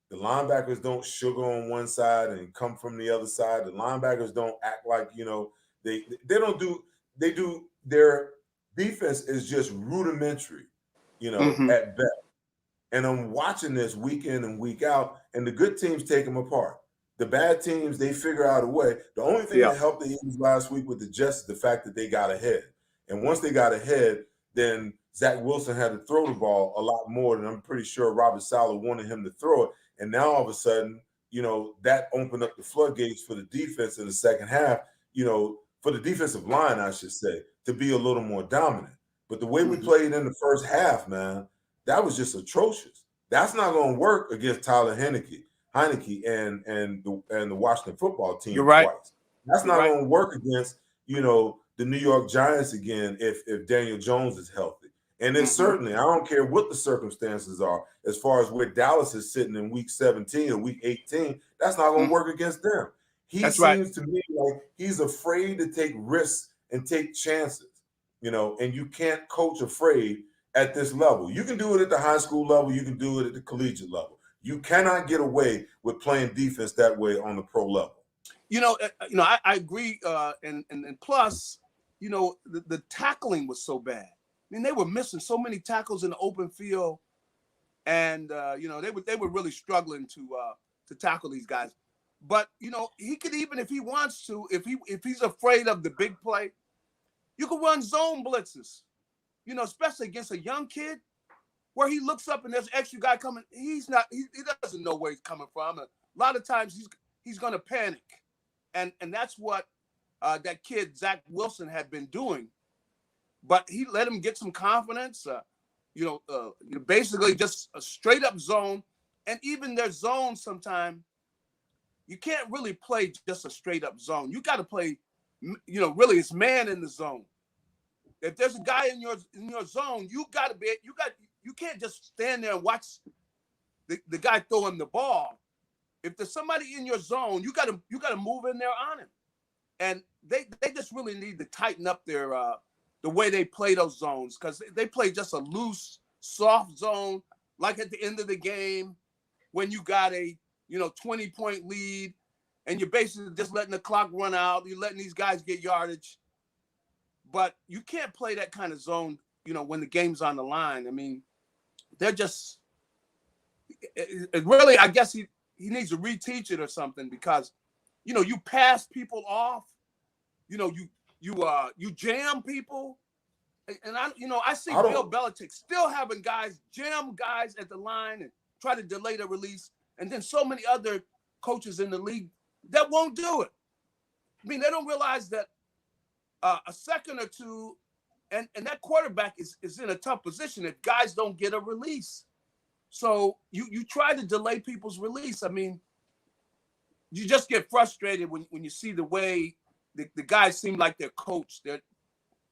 The linebackers don't sugar on one side and come from the other side. The linebackers don't act like, they don't do, they do, their defense is just rudimentary, Mm-hmm. at best. And I'm watching this week in and week out, and the good teams take them apart. The bad teams, they figure out a way. The only thing Yeah. that helped the Eagles last week with the Jets is the fact that they got ahead. And once they got ahead, then Zach Wilson had to throw the ball a lot more than I'm pretty sure Robert Saleh wanted him to throw it. And now all of a sudden, that opened up the floodgates for the defense in the second half, for the defensive line, I should say, to be a little more dominant. But the way we played in the first half, man, that was just atrocious. That's not going to work against Tyler Heineke and the Washington football team You're right. twice. That's not going to work against, the New York Giants again if Daniel Jones is healthy. And then certainly, I don't care what the circumstances are, as far as where Dallas is sitting in week 17 or week 18, that's not going to work against them. He seems to me like he's afraid to take risks and take chances, and you can't coach afraid at this level. You can do it at the high school level. You can do it at the collegiate level. You cannot get away with playing defense that way on the pro level. I agree. And plus, the tackling was so bad. I mean, they were missing so many tackles in the open field, and they were really struggling to tackle these guys. But he could, even if he wants to, if he's afraid of the big play, you can run zone blitzes. Especially against a young kid, where he looks up and there's an extra guy coming. He doesn't know where he's coming from. A lot of times he's going to panic, and that's what that kid Zach Wilson had been doing. But he let him get some confidence. Basically just a straight up zone, and even their zone sometimes you can't really play just a straight up zone. You got to play, really it's man in the zone. If there's a guy in your zone, you can't just stand there and watch the guy throwing the ball. If there's somebody in your zone, you gotta move in there on him. And they just really need to tighten up their the way they play those zones, because they play just a loose, soft zone, like at the end of the game when you got a 20-point lead and you're basically just letting the clock run out. You're letting these guys get yardage. But you can't play that kind of zone, when the game's on the line. I mean, they're just really, I guess he needs to reteach it or something, because, you pass people off, you jam people. And I see Bill Belichick still having guys jam guys at the line and try to delay the release. And then so many other coaches in the league that won't do it. I mean, they don't realize that a second or two, and that quarterback is in a tough position if guys don't get a release. So you try to delay people's release. I mean, you just get frustrated when you see the way the guys seem like they're coached.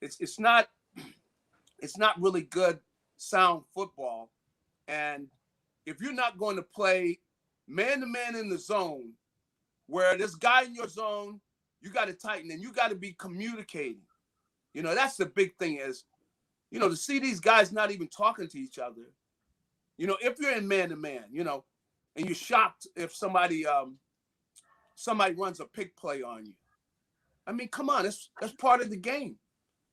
It's not really good, sound football. And if you're not going to play man-to-man in the zone, where this guy in your zone, you got to tighten, and you got to be communicating. That's the big thing is, to see these guys not even talking to each other. If you're in man-to-man, and you're shocked if somebody runs a pick play on you. I mean, come on, that's part of the game.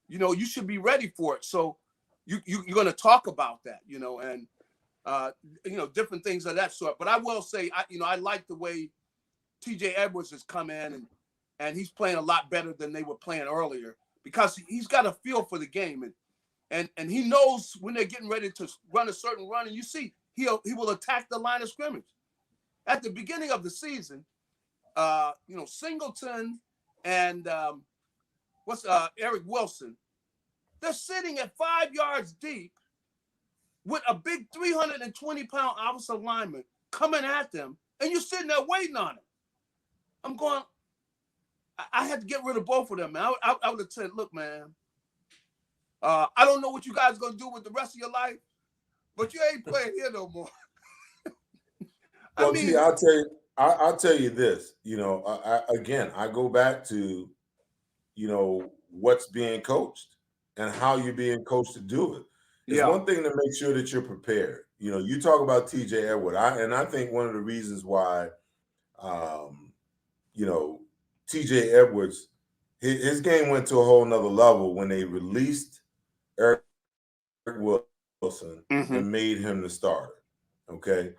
You should be ready for it. So you're going to talk about that, and different things of that sort. But I will say, I like the way TJ Edwards has come in, and he's playing a lot better than they were playing earlier, because he's got a feel for the game, and he knows when they're getting ready to run a certain run, and you see he will attack the line of scrimmage. At the beginning of the season, Singleton and Eric Wilson, they're sitting at 5 yards deep with a big 320-pound offensive lineman coming at them, and you're sitting there waiting on him. I'm going, I had to get rid of both of them, man. I would have said, look, man, I don't know what you guys are going to do with the rest of your life, but you ain't playing here no more. Well, T, I'll tell you this. I go back to, what's being coached and how you're being coached to do it. It's one thing to make sure that you're prepared. You talk about TJ Edward. I think one of the reasons why, um, TJ Edwards, his game went to a whole nother level when they released Eric Wilson Mm-hmm. and made him the starter. Okay.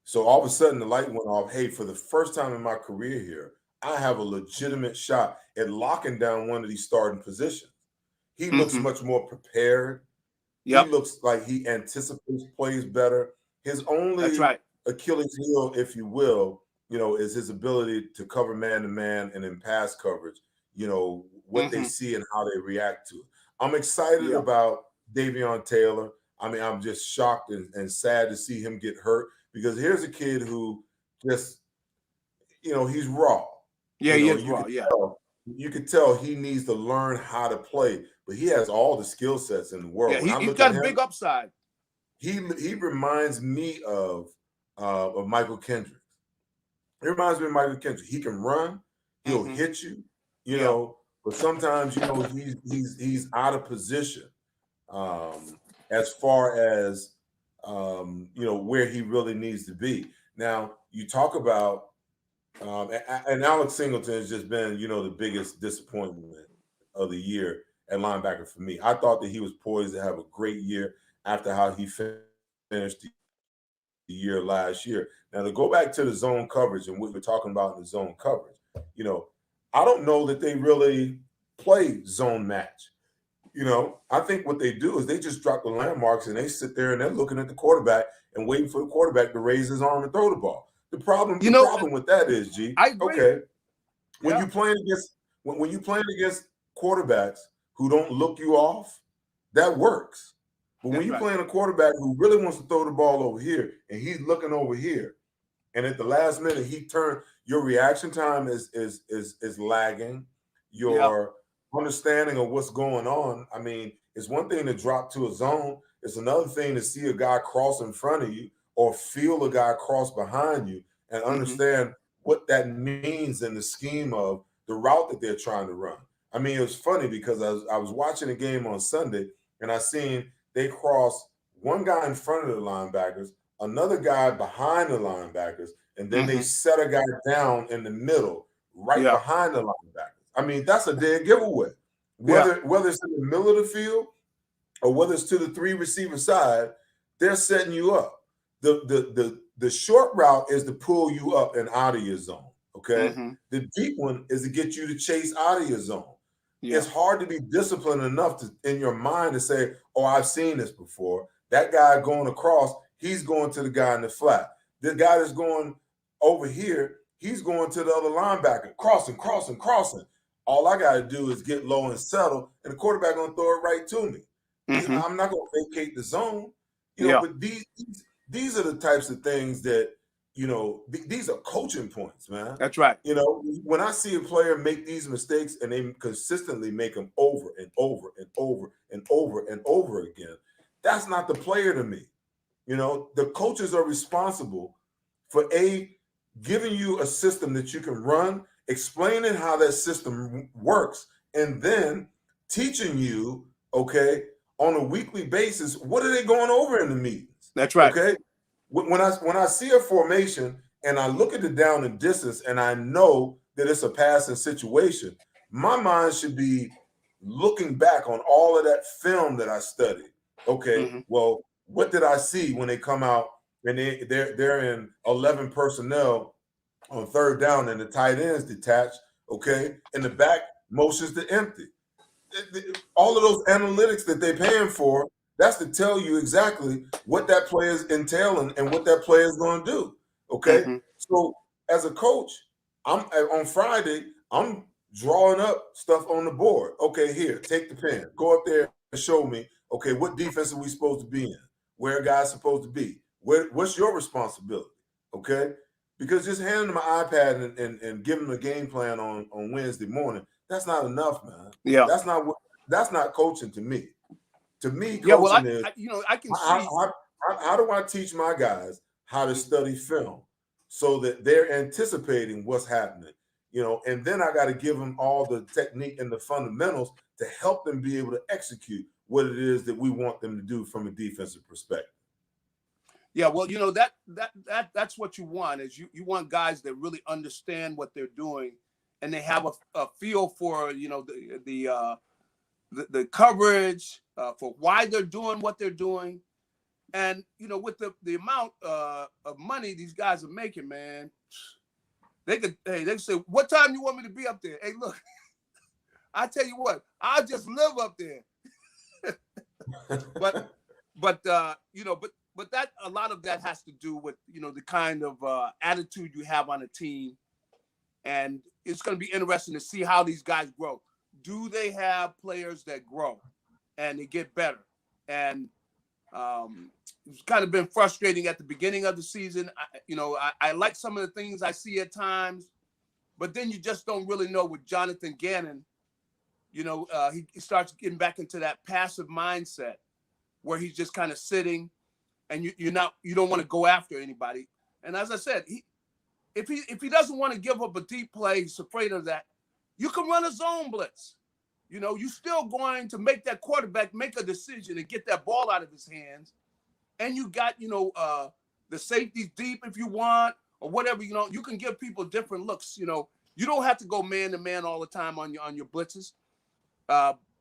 So all of a sudden the light went off. Hey, for the first time in my career here, I have a legitimate shot at locking down one of these starting positions. He looks Mm-hmm. much more prepared. He Yep. looks like he anticipates plays better. His That's only right. Achilles heel, if you will, is his ability to cover man to man and in pass coverage, what they Mm-hmm. see and how they react to it. I'm excited Yeah. about Davion Taylor. I mean, I'm just shocked and sad to see him get hurt because here's a kid who just, he's raw. Yeah, he is raw. Yeah. You could tell he needs to learn how to play, but he has all the skill sets in the world. Yeah, When I he's look at got a him, big upside. he reminds me of Michael Kendricks. It reminds me of Michael Kendricks. He can run, he'll Mm-hmm. hit you, Yeah. but sometimes he's out of position as far as where he really needs to be. Now you talk about and Alex Singleton has just been the biggest disappointment of the year at linebacker for me. I thought that he was poised to have a great year after how he finished the year last year. Now to go back to the zone coverage and what we're talking about in the zone coverage, I don't know that they really play zone match. I think what they do is they just drop the landmarks and they sit there and they're looking at the quarterback and waiting for the quarterback to raise his arm and throw the ball. The problem with that is, I agree. okay, when Yeah. you playing against when you playing against quarterbacks who don't look you off, that works. But when That's you're right. playing a quarterback who really wants to throw the ball over here and he's looking over here, and at the last minute he turned, your reaction time is lagging. Yeah. Your understanding of what's going on. I mean, it's one thing to drop to a zone. It's another thing to see a guy cross in front of you or feel a guy cross behind you and Mm-hmm. understand what that means in the scheme of the route that they're trying to run. I mean, it was funny because I was watching a game on Sunday and I seen they cross one guy in front of the linebackers, another guy behind the linebackers, and then they Mm-hmm. set a guy down in the middle, right Yeah. behind the linebackers. I mean, that's a dead giveaway. Yeah. Whether it's in the middle of the field or whether it's to the three receiver side, they're setting you up. The short route is to pull you up and out of your zone. Okay. Mm-hmm. The deep one is to get you to chase out of your zone. Yeah. It's hard to be disciplined enough in your mind to say, "Oh, I've seen this before." That guy going across, he's going to the guy in the flat. The guy that's going over here, he's going to the other linebacker, crossing, crossing, crossing. All I got to do is get low and settle, and the quarterback gonna throw it right to me. Mm-hmm. I'm not gonna vacate the zone, Yeah. But these are the types of things that these are coaching points, man. That's right. When I see a player make these mistakes and they consistently make them over and over and over and over and over again, that's not the player to me. The coaches are responsible for giving you a system that you can run, explaining how that system works, and then teaching you, okay, on a weekly basis, what are they going over in the meetings? That's right. Okay. When I see a formation and I look at the down and distance and I know that it's a passing situation, my mind should be looking back on all of that film that I studied. Okay, Mm-hmm. well, what did I see when they come out and they're in 11 personnel on third down and the tight ends detached, okay, and the back motions to empty. All of those analytics that they're paying for, that's to tell you exactly what that player is entailing and what that player is going to do. Okay, Mm-hmm. so as a coach, I'm on Friday, I'm drawing up stuff on the board. Okay, here, take the pen, go up there and show me. Okay, what defense are we supposed to be in? Where a guy's supposed to be? What's your responsibility? Okay, because just handing them an iPad and giving them a game plan on Wednesday morning, that's not enough, man. Yeah. That's not coaching to me. To me, Yeah. Well, coaching is I can see. how do I teach my guys how to study film so that they're anticipating what's happening, and then I got to give them all the technique and the fundamentals to help them be able to execute what it is that we want them to do from a defensive perspective. Yeah, well, that's what you want is you want guys that really understand what they're doing, and they have a feel for the coverage for why they're doing what they're doing, and with the amount of money these guys are making, man, they could say, what time you want me to be up there? Hey, look, I tell you what, I'll just live up there. but that a lot of that has to do with the kind of attitude you have on a team, and it's going to be interesting to see how these guys grow. Do they have players that grow and they get better? And it's kind of been frustrating at the beginning of the season. I like some of the things I see at times, but then you just don't really know with Jonathan Gannon. He starts getting back into that passive mindset where he's just kind of sitting, and you don't want to go after anybody. And as I said, if he doesn't want to give up a deep play, he's afraid of that. You can run a zone blitz. You're still going to make that quarterback make a decision and get that ball out of his hands. And you got, the safeties deep if you want, or whatever, you can give people different looks. You don't have to go man to man all the time on your blitzes.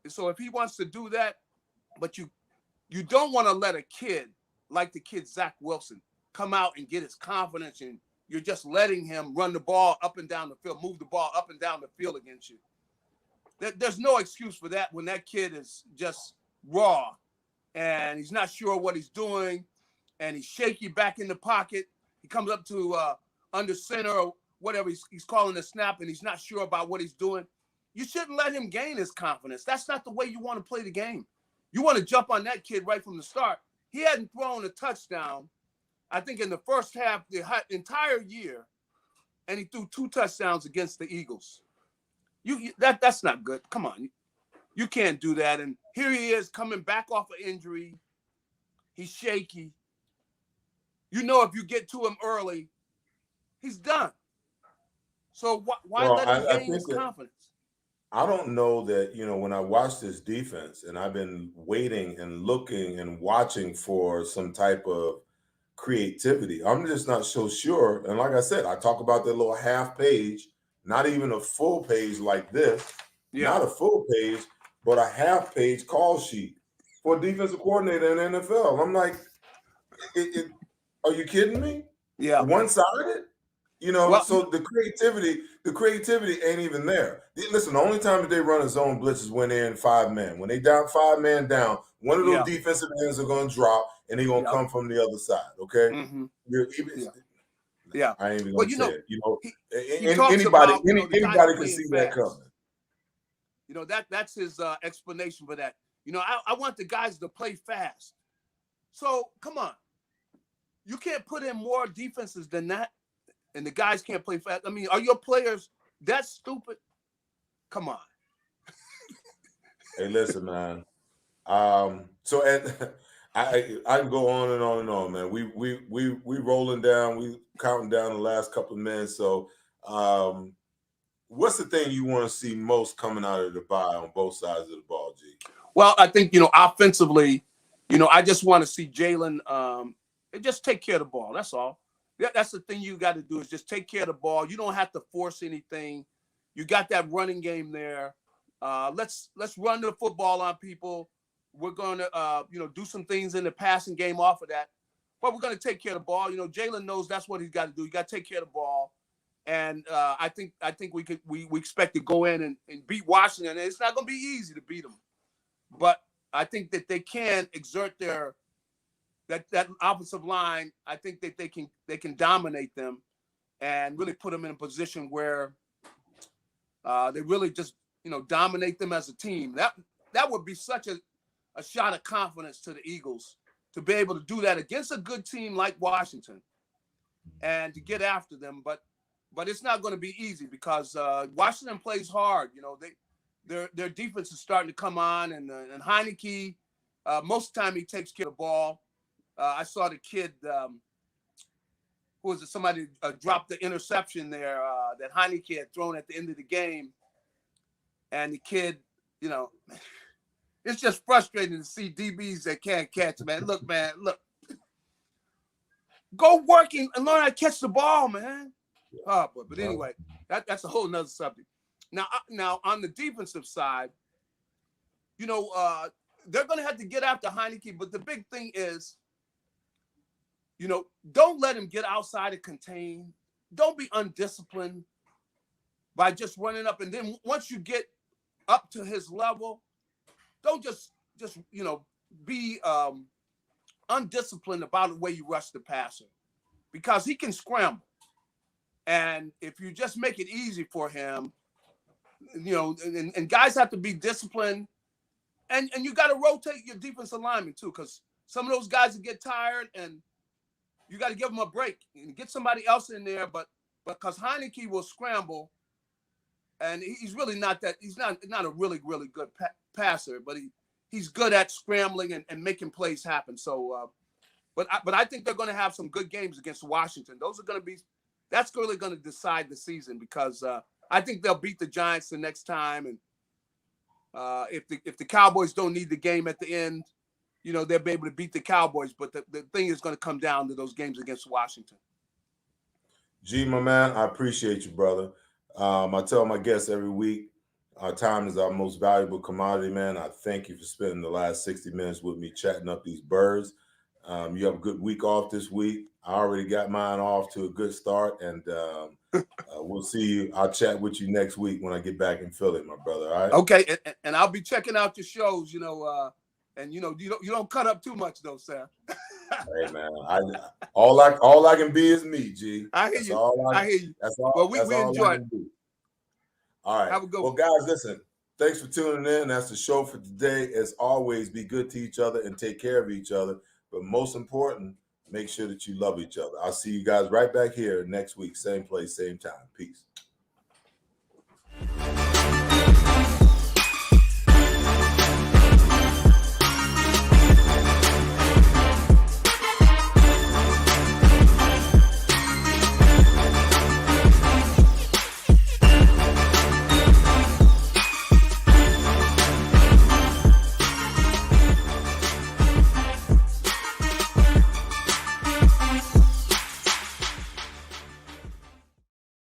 So if he wants to do that, but you don't want to let a kid like the kid Zach Wilson come out and get his confidence, and you're just letting him run the ball up and down the field, move the ball up and down the field against you. There's no excuse for that when that kid is just raw and he's not sure what he's doing, and he's shaky back in the pocket. He comes up to under center or whatever he's calling the snap, and he's not sure about what he's doing. You shouldn't let him gain his confidence. That's not the way you want to play the game. You want to jump on that kid right from the start. He hadn't thrown a touchdown, I think, in the first half the entire year, and he threw 2 touchdowns against the Eagles. That's not good. Come on. You can't do that. And here he is coming back off an injury. He's shaky. If you get to him early, he's done. So why let him gain his confidence? I don't know that, when I watch this defense, and I've been waiting and looking and watching for some type of creativity, I'm just not so sure. And like I said, I talk about that little half page, not even a full page like this, not a full page, but a half page call sheet for a defensive coordinator in the NFL. I'm like, are you kidding me? Yeah. One-sided? So the creativity ain't even there. Listen, the only time that they run a zone blitz is when they're in 5-man. When they down 5-man down, one of those defensive ends are going to drop, and they're going to come from the other side. Okay. Mm-hmm. I ain't even going to say it. Anybody can see that coming. That's his explanation for that. I want the guys to play fast. So come on, you can't put in more defenses than that. And the guys can't play fast. I mean, are your players that stupid? Come on. Hey, listen, man. So I can go on and on and on, man. We rolling down. We counting down the last couple of minutes. So, what's the thing you want to see most coming out of the bye on both sides of the ball, G? Well, I think offensively, I just want to see Jalen just take care of the ball. That's all. That's the thing you got to do is just take care of the ball. You don't have to force anything. You got that running game there. Let's run the football on people. We're going to do some things in the passing game off of that, but we're going to take care of the ball. Jalen knows that's what he's got to do. You got to take care of the ball, and I think we expect to go in and beat Washington. And it's not going to be easy to beat them, but I think that they can exert their that offensive line. I think that they can dominate them and really put them in a position where they really just dominate them as a team. That would be such a shot of confidence to the Eagles to be able to do that against a good team like Washington and to get after them. But it's not going to be easy because Washington plays hard. Their defense is starting to come on, and Heineke, most of the time he takes care of the ball. I saw the kid, who was it? Somebody dropped the interception there that Heineke had thrown at the end of the game. And the kid, it's just frustrating to see DBs that can't catch, man. Look, Go work and learn how to catch the ball, man. Oh, but anyway, that's a whole nother subject. Now on the defensive side, you know, they're going to have to get after Heineke, but the big thing is, you know, don't let him get outside and contain. Don't be undisciplined by just running up. And then once you get up to his level, don't just you know, be undisciplined about the way you rush the passer, because he can scramble. And if you just make it easy for him, you know, and guys have to be disciplined, and you got to rotate your defensive lineman too, because some of those guys will get tired, and you got to give them a break and get somebody else in there. But because Heineke will scramble, and he's really not that. He's not a really good passer, but he's good at scrambling and making plays happen. So, but I think they're going to have some good games against Washington. That's really going to decide the season, because I think they'll beat the Giants the next time. And if the Cowboys don't need the game at the end, you know, they'll be able to beat the Cowboys. But the thing is going to come down to those games against Washington. G, my man, I appreciate you, brother. I tell my guests every week, our time is our most valuable commodity, man. I thank you for spending the last 60 minutes with me chatting up these birds. You have a good week off this week. I already got mine off to a good start, and we'll see you. I'll chat with you next week when I get back in Philly, my brother. All right? Okay, and I'll be checking out your shows, you know, and you know, you don't cut up too much though, Seth. Hey man, all I can be is me, G. I hear you. I hear you. That's all. Well, we enjoy it. All right. Have a good one. Well, guys, listen. Thanks for tuning in. That's the show for today. As always, be good to each other and take care of each other. But most important, make sure that you love each other. I'll see you guys right back here next week, same place, same time. Peace.